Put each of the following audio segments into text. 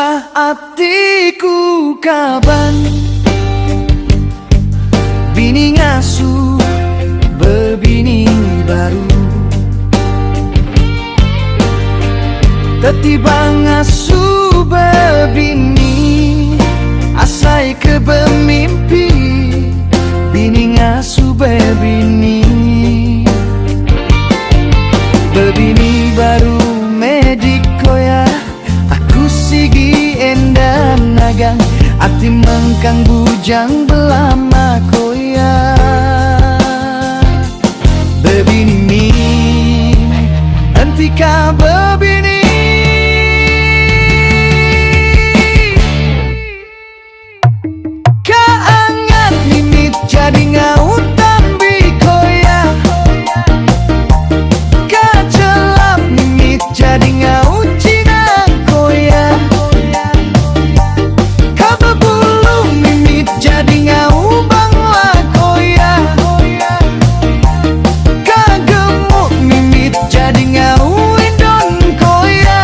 Susah hatiku kaban bini ngasuh bebini baru, tetiba ngasuh bebini asai ke bemimpi bini ngasuh bebini. Bebini baru mediko ya aku sigi endan nagang ati mengkang bujang belama koya. Bebini entika bebini kaangat mimit jadi ngautan bikoya, kacelap mimit jadi ngaucina koya, kabebulu mimit jadi ngaubang lah koya, kagemuk mimit jadi ngauindon koya.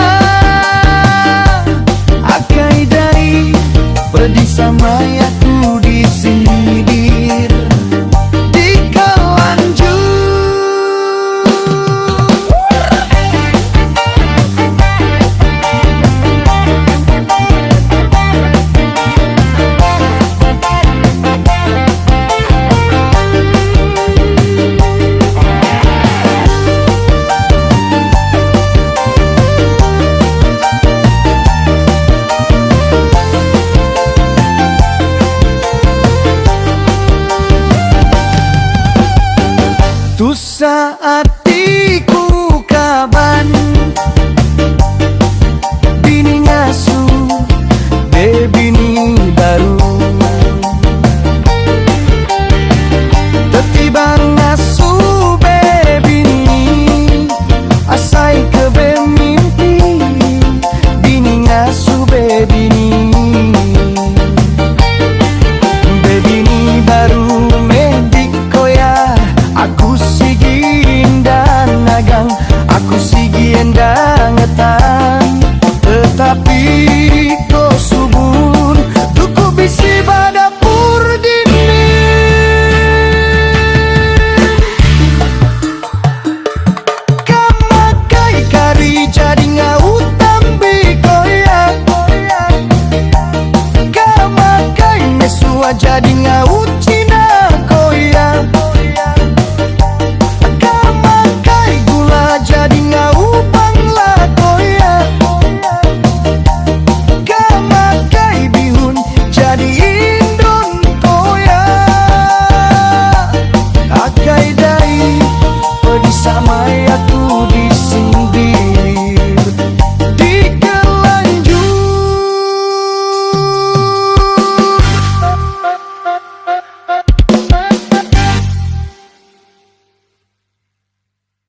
Akai dari pedih sama aku disindir di kelanjur. Susah hatiku kaban bini ngasuh bebini baru, tetiba ngasuh bebini asai ke bemimpi bini ngasuh bebini. Bebini baru mediko ya aku sigi dan nagang, aku sigi endang ngetan, tetapi